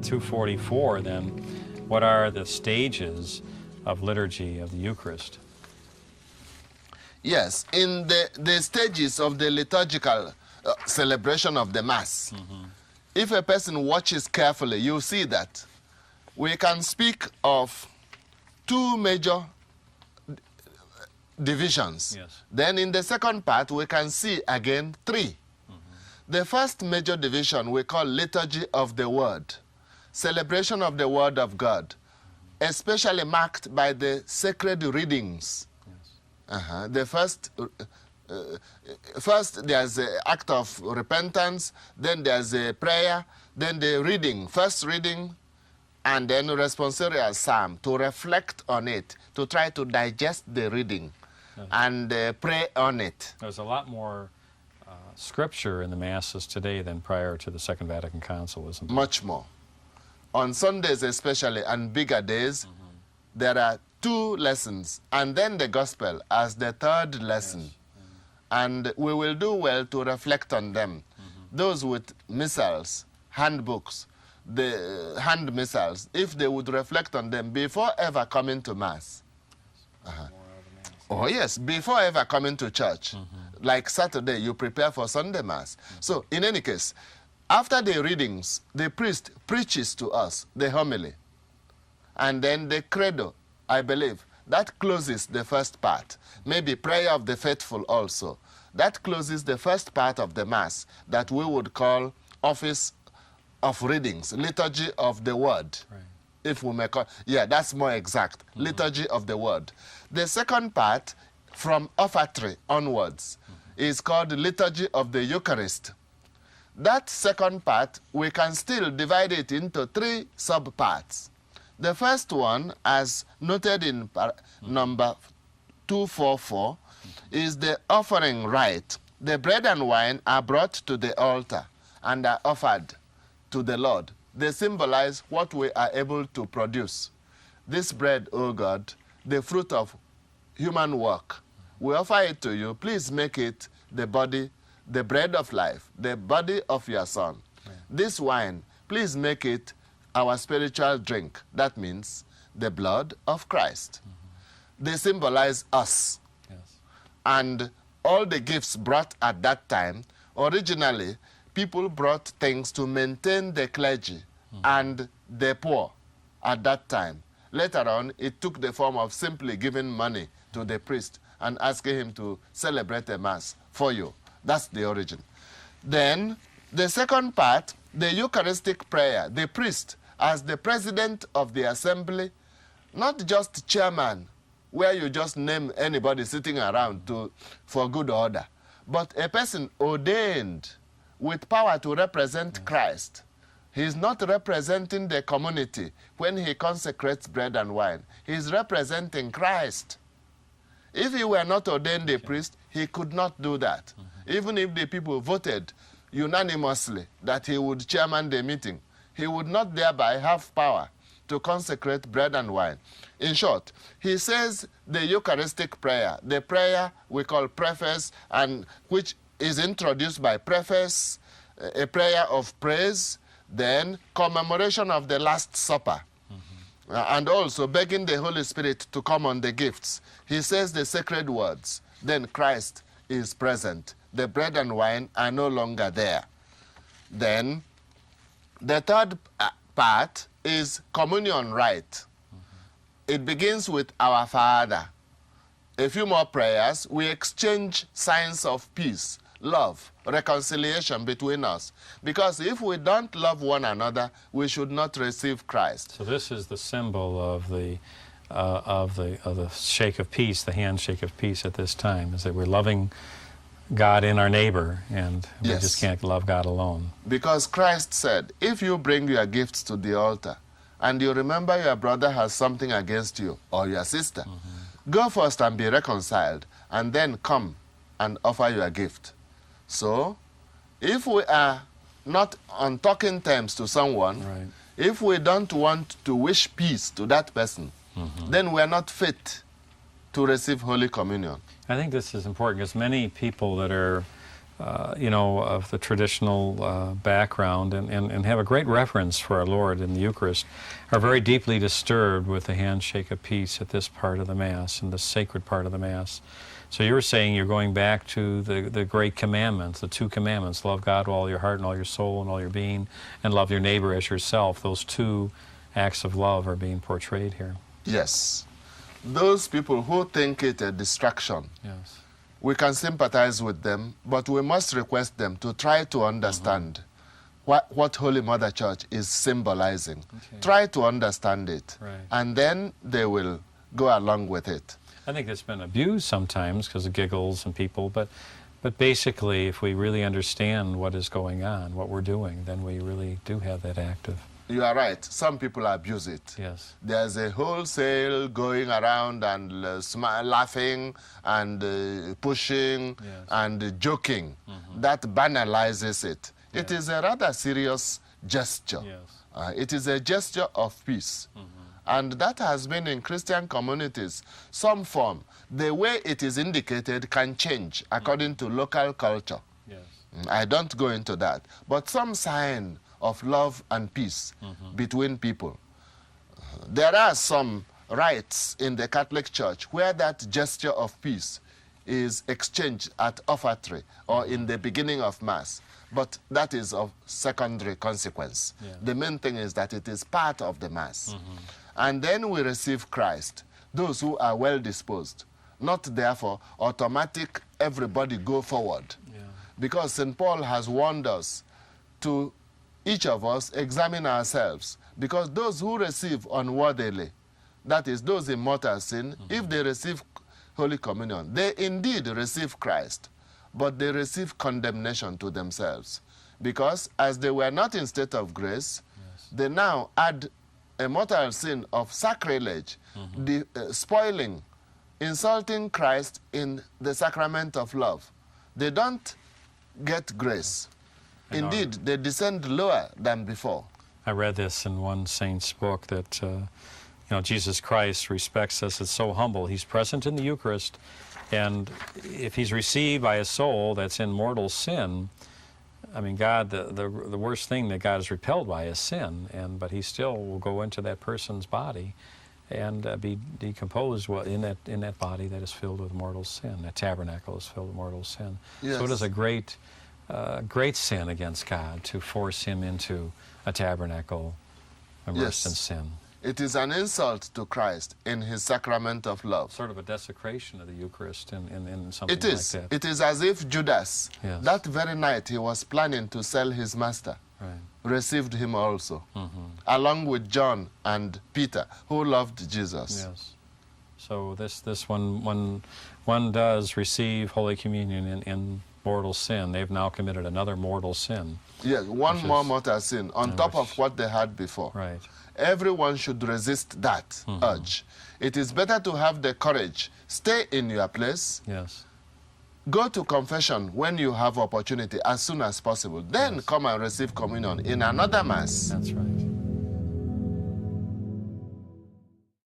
244, then, what are the stages of liturgy of the Eucharist? Yes, in the stages of the liturgical celebration of the Mass, if a person watches carefully, you'll see that we can speak of two major divisions. Yes. Then in the second part, we can see again three. The first major division we call Liturgy of the Word, celebration of the Word of God, especially marked by the sacred readings. Yes. The first there's an act of repentance, then there's a prayer, then the reading, first reading, and then responsorial psalm to reflect on it, to try to digest the reading and pray on it. There's a lot more scripture in the Masses today than prior to the Second Vatican Council, isn't there? Much more. On Sundays especially, and bigger days, there are two lessons, and then the Gospel as the third lesson. Yes. And we will do well to reflect on them. Those with missals, handbooks, the hand missals, if they would reflect on them before ever coming to Mass. Oh yes, before ever coming to church. Like Saturday, you prepare for Sunday Mass. So in any case, after the readings, the priest preaches to us the homily. And then the credo, I believe, that closes the first part. Maybe prayer of the faithful also. That closes the first part of the Mass that we would call office of readings, liturgy of the Word. Right. If we may call, yeah, that's more exact, liturgy of the Word. The second part, from offertory onwards, is called liturgy of the Eucharist. That second part, we can still divide it into three sub-parts. The first one, as noted in number 244, is the offering rite. The bread and wine are brought to the altar and are offered to the Lord. They symbolize what we are able to produce. This bread, O God, the fruit of human work, we offer it to you. Please make it the body, the bread of life, the body of your Son. Right. This wine, please make it our spiritual drink. That means the blood of Christ. They symbolize us. Yes. And all the gifts brought at that time, originally, people brought things to maintain the clergy and the poor at that time. Later on, it took the form of simply giving money to the priest and asking him to celebrate a Mass for you. That's the origin. Then, the second part, the Eucharistic prayer, the priest, as the president of the assembly, not just chairman, where you just name anybody sitting around for good order, but a person ordained with power to represent Christ. He is not representing the community when he consecrates bread and wine. He is representing Christ. If he were not ordained a priest, he could not do that. Even if the people voted unanimously that he would chairman the meeting, he would not thereby have power to consecrate bread and wine. In short, he says the Eucharistic prayer, the prayer we call preface, and which is introduced by preface, a prayer of praise, then commemoration of the Last Supper, and also begging the Holy Spirit to come on the gifts. He says the sacred words, then Christ is present. The bread and wine are no longer there. Then the third part is communion rite. It begins with Our Father. A few more prayers. We exchange signs of peace, love, reconciliation between us. Because if we don't love one another, we should not receive Christ. So this is the symbol of the shake of peace, the handshake of peace at this time, is that we're loving God in our neighbor, and we just can't love God alone. Because Christ said, if you bring your gifts to the altar, and you remember your brother has something against you, or your sister, go first and be reconciled, and then come and offer your gift. So, if we are not on talking terms to someone, right, if we don't want to wish peace to that person, then we are not fit to receive Holy Communion. I think this is important because many people that are you know, of the traditional background and have a great reverence for our Lord in the Eucharist are very deeply disturbed with the handshake of peace at this part of the Mass, and the sacred part of the Mass. So you were saying you're going back to the great commandments, the two commandments: love God with all your heart and all your soul and all your being, and love your neighbor as yourself. Those two acts of love are being portrayed here. Yes. Those people who think it a distraction, yes, we can sympathize with them, but we must request them to try to understand what Holy Mother Church is symbolizing. Okay. Try to understand it, right, and then they will go along with it. I think it's been abused sometimes because of giggles and people, but basically, if we really understand what is going on, what we're doing, then we really do have that active. You are right. Some people abuse it. Yes. There's a wholesale going around and laughing and pushing, yes, and joking that banalizes it. Yes. It is a rather serious gesture. Yes. It is a gesture of peace. And that has been in Christian communities some form. The way it is indicated can change according to local culture. Yes. I don't go into that. But some sign of love and peace between people. There are some rites in the Catholic Church where that gesture of peace is exchanged at offertory or in the beginning of Mass. But that is of secondary consequence. Yeah. The main thing is that it is part of the Mass. And then we receive Christ, those who are well disposed. Not therefore automatic, everybody go forward. Yeah. Because St. Paul has warned us to each of us examine ourselves. Because those who receive unworthily, that is, those in mortal sin, if they receive Holy Communion, they indeed receive Christ, but they receive condemnation to themselves. Because as they were not in state of grace, yes, they now add a mortal sin of sacrilege, spoiling, insulting Christ in the sacrament of love. They don't get grace. Indeed, they descend lower than before. I read this in one saint's book that you know, Jesus Christ respects us. It's so humble. He's present in the Eucharist, and if he's received by a soul that's in mortal sin, I mean, God, the worst thing that God is repelled by is sin, but he still will go into that person's body and be decomposed in that body that is filled with mortal sin. That tabernacle is filled with mortal sin. Yes. So it is a great sin against God to force him into a tabernacle immersed in sin. It is an insult to Christ in his sacrament of love. Sort of a desecration of the Eucharist in something It is. like that. It is as if Judas, yes, that very night he was planning to sell his master, right, received him also, along with John and Peter, who loved Jesus. Yes. So this one does receive Holy Communion in mortal sin. They've now committed another mortal sin. Yes, one more mortal sin on top of what they had before. Right. Everyone should resist that urge. It is better to have the courage. Stay in your place. Yes. Go to confession when you have opportunity as soon as possible. Then come and receive communion in another Mass. That's right.